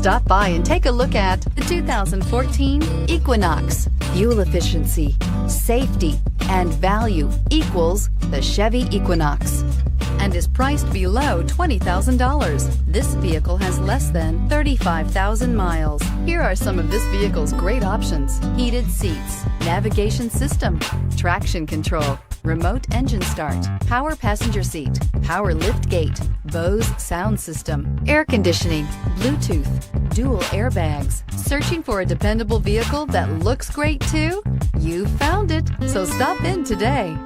Stop by and take a look at the 2014 Equinox. Fuel efficiency, safety, and value equals the Chevy Equinox, and is priced below $20,000. This vehicle has less than 35,000 miles. Here are some of this vehicle's great options: heated seats, navigation system, traction control, remote engine start, power passenger seat, power lift gate, Bose sound system, air conditioning, Bluetooth, dual airbags. Searching for a dependable vehicle that looks great too? You found it, so stop in today.